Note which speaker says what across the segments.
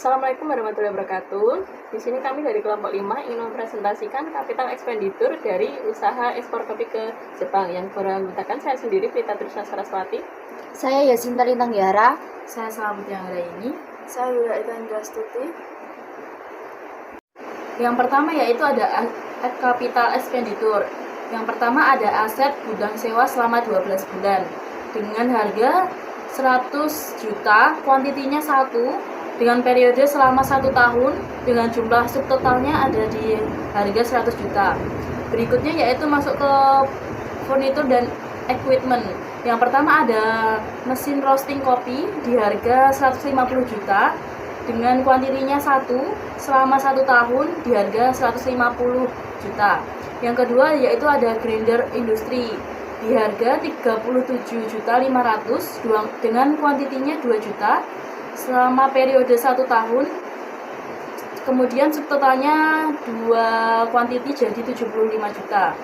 Speaker 1: Assalamualaikum warahmatullahi wabarakatuh. Di sini kami dari kelompok 5 ingin mempresentasikan kapital ekspenditur dari usaha ekspor kopi ke Jepang yang beranggotakan saya sendiri, Prita Trisna Saraswati.
Speaker 2: Saya Yasinta Lintang Yara.
Speaker 3: Saya Selamat yang ini.
Speaker 4: Saya Wira Indra Stuti.
Speaker 3: Yang pertama yaitu ada kapital ekspenditur. Yang pertama ada aset gudang sewa selama 12 bulan dengan harga 100 juta, kuantitinya 1, dengan periode selama 1 tahun, dengan jumlah subtotalnya ada di harga 100 juta. Berikutnya yaitu masuk ke furnitur dan equipment. Yang pertama ada mesin roasting kopi di harga 150 juta dengan kuantitinya 1 selama 1 tahun di harga 150 juta. Yang kedua yaitu ada grinder industri di harga 37.500.000 dengan kuantitinya 2 juta selama periode 1 tahun. Kemudian subtotalnya 2 kuantiti jadi 75 juta.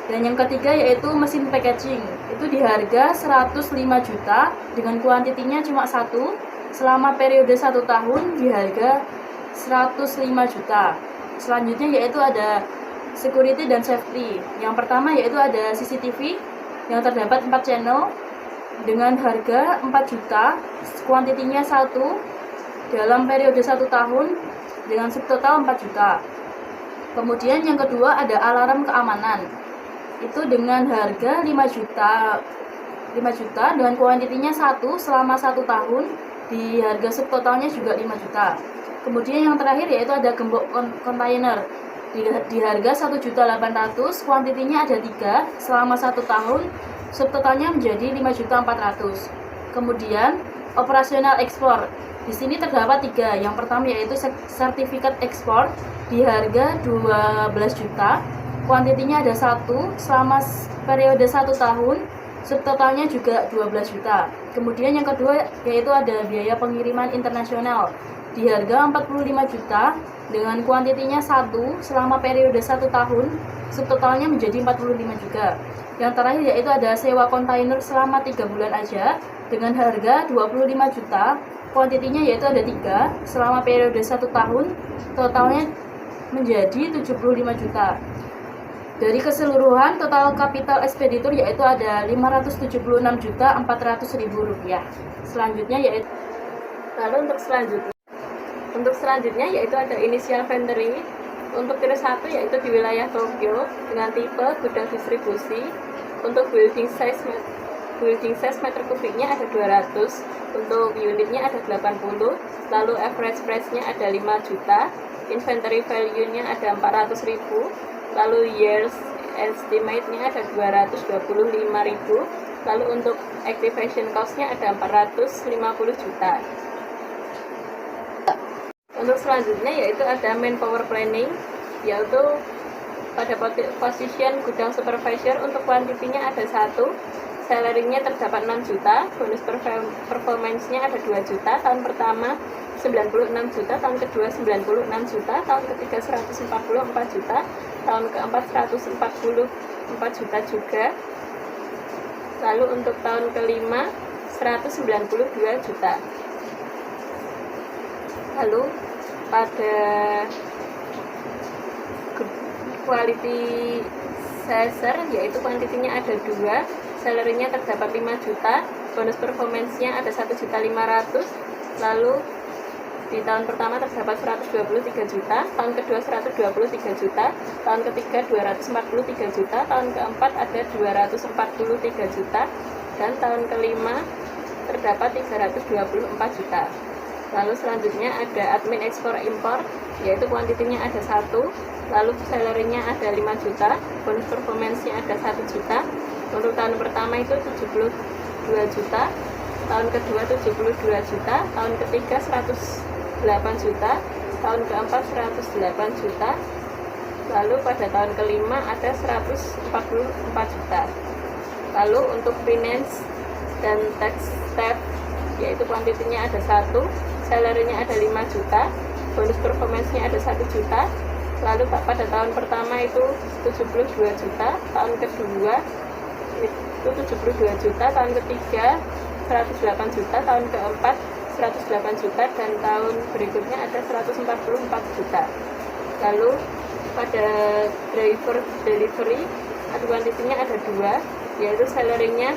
Speaker 3: Dan yang ketiga yaitu mesin packaging, itu di harga 105 juta dengan kuantitinya cuma 1 selama periode 1 tahun di harga 105 juta. Selanjutnya yaitu ada security dan safety. Yang pertama yaitu ada CCTV yang terdapat 4 channel dengan harga 4 juta, kuantitinya 1 dalam periode 1 tahun dengan subtotal 4 juta. Kemudian yang kedua ada alarm keamanan, itu dengan harga 5 juta dengan kuantitinya 1 selama 1 tahun di harga subtotalnya juga 5 juta. Kemudian yang terakhir yaitu ada gembok kontainer di harga 1.800.000, kuantitinya ada 3 selama 1 tahun, subtotalnya menjadi 5.400.000. Kemudian operasional ekspor. Di sini terdapat 3. Yang pertama yaitu sertifikat ekspor di harga 12 juta. Kuantitinya ada 1 selama periode 1 tahun, subtotalnya juga 12 juta. Kemudian yang kedua yaitu ada biaya pengiriman internasional di harga 45 juta dengan kuantitinya 1 selama periode 1 tahun, subtotalnya menjadi 45 juga. Yang terakhir yaitu ada sewa kontainer selama 3 bulan aja dengan harga 25 juta, kuantitinya yaitu ada 3 selama periode 1 tahun, totalnya menjadi 75 juta. Dari keseluruhan total kapital ekspeditur yaitu ada 576.400.000 rupiah. Selanjutnya yaitu
Speaker 1: Untuk selanjutnya yaitu ada initial vendoring. Untuk tier 1 yaitu di wilayah Tokyo dengan tipe gudang distribusi. Untuk building size meter kubiknya ada 200, untuk unitnya ada 80, lalu average price-nya ada 5 juta, inventory value-nya ada 400.000, lalu years estimate-nya ada 225.000, lalu untuk activation cost-nya ada 450 juta. Untuk selanjutnya yaitu ada manpower planning, yaitu pada position gudang supervisor. Untuk kuantitinya ada 1, salary-nya terdapat 6 juta, bonus performance-nya ada 2 juta, tahun pertama 96 juta, tahun kedua 96 juta, tahun ketiga 144 juta, tahun keempat 144 juta juga. Lalu untuk tahun kelima 192 juta. Lalu pada quality sensor yaitu kuantitinya ada 2, salary-nya terdapat 5 juta, bonus performance-nya ada 1.500.000, lalu di tahun pertama terdapat 123 juta, tahun kedua 123 juta, tahun ketiga 243 juta, tahun keempat ada 243 juta, dan tahun kelima terdapat 324 juta. Lalu selanjutnya ada admin ekspor impor, yaitu kuantitinya ada 1, lalu salary-nya ada 5 juta, bonus performance-nya ada 1 juta. Untuk tahun pertama itu 72 juta, tahun kedua 72 juta, tahun ketiga 108 juta, tahun keempat 108 juta, lalu pada tahun kelima ada 144 juta. Lalu untuk finance dan tax staff yaitu kuantitinya ada 1, salary-nya ada 5 juta, bonus performance-nya ada 1 juta, lalu pada tahun pertama itu 72 juta, tahun kedua itu 72 juta, tahun ketiga 108 juta, tahun keempat 108 juta dan tahun berikutnya ada 144 juta. Lalu pada driver delivery kuantitinya ada 2, yaitu salary-nya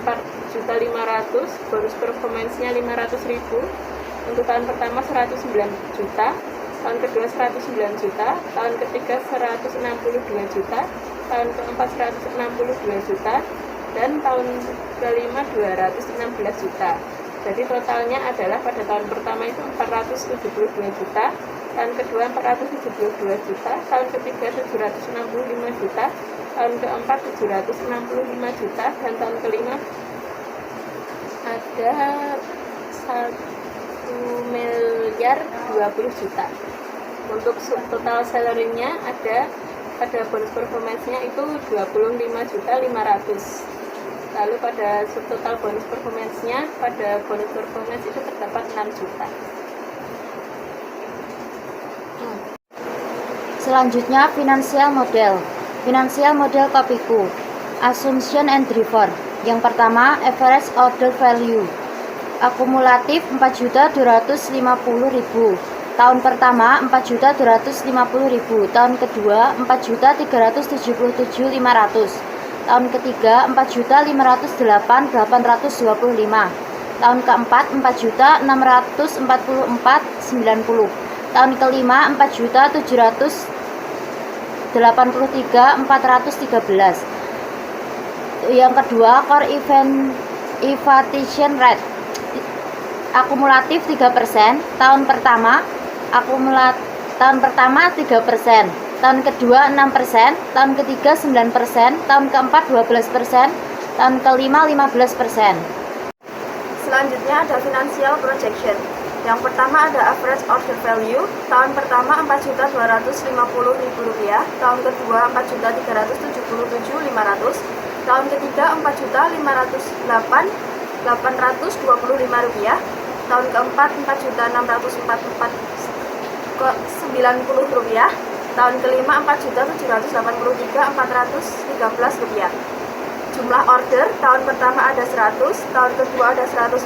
Speaker 1: 4.500.000, bonus performance-nya 500.000. Untuk tahun pertama 109 juta, tahun kedua 109 juta, tahun ketiga 162 juta, tahun keempat 162 juta, dan tahun kelima 216 juta. Jadi totalnya adalah pada tahun pertama itu 472 juta, tahun kedua 472 juta, tahun ketiga 765 juta, tahun keempat 765 juta, dan tahun kelima ada 1.020 juta. Untuk total salary-nya ada pada bonus performance-nya itu 25.500.000. Lalu pada subtotal bonus performance-nya, pada bonus performance itu terdapat 6 juta.
Speaker 2: Selanjutnya, financial model. Financial model Kopiku. Assumption and driver. Yang pertama, average order value. Akumulatif 4.250.000. Tahun pertama 4.250.000. Tahun kedua 4.377.500. Tahun ketiga 4.508.825. Tahun keempat 4.644.90. Tahun kelima 4.783.413. Yang kedua, core evaluation rate. Akumulatif 3%. Tahun pertama 3%. Tahun kedua 6%, tahun ketiga 9%, tahun keempat 12%, tahun kelima 15%.
Speaker 4: Selanjutnya ada financial projection. Yang pertama ada average order value. Tahun pertama 4.250.000 rupiah, tahun kedua 4.377.500, tahun ketiga 4.508.825 rupiah, tahun keempat 4.644.90 rupiah, tahun kelima 4.783.413 rupiah. Jumlah order tahun pertama ada 100, tahun kedua ada 110,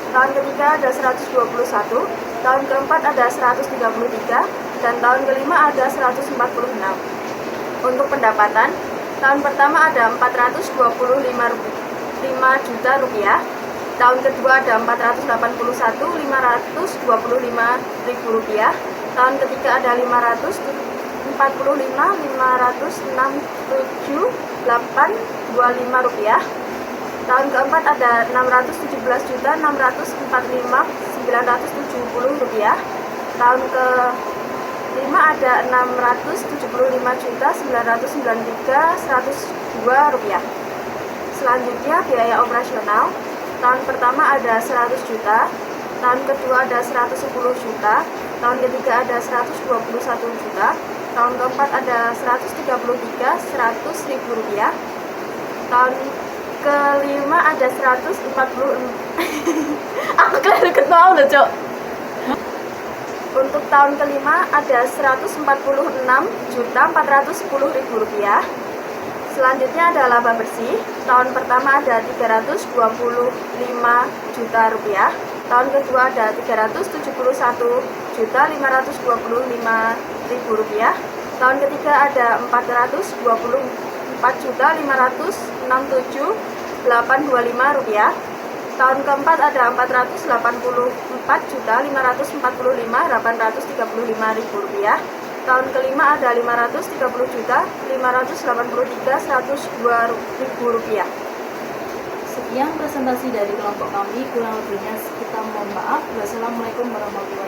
Speaker 4: tahun ketiga ada 121, tahun keempat ada 133, dan tahun kelima ada 146. Untuk pendapatan, tahun pertama ada 425 juta rupiah, tahun kedua ada 481.525.000 rupiah, tahun ketiga ada 545.567.825 rupiah, tahun keempat ada 617.645.970 rupiah, tahun kelima ada 675.993.102 rupiah. Selanjutnya biaya operasional. Tahun pertama ada 100 juta, tahun kedua ada 110 juta, tahun ketiga ada 121 juta, tahun keempat ada 133.100.000 rupiah, tahun kelima ada 140. Aku keliru ketawa loh, Cok. Untuk tahun kelima ada 146.410.000 rupiah. Selanjutnya ada laba bersih. Tahun pertama ada 325 juta rupiah. Tahun kedua ada 371.525.000 rupiah. Tahun ketiga ada 424.567.825 rupiah. Tahun keempat ada 484.545.835.000 rupiah. Tahun kelima ada 530.583.102.000 rupiah.
Speaker 3: Sekian presentasi dari kelompok kami, kurang lebihnya kita mohon maaf. Wassalamualaikum warahmatullahi wabarakatuh.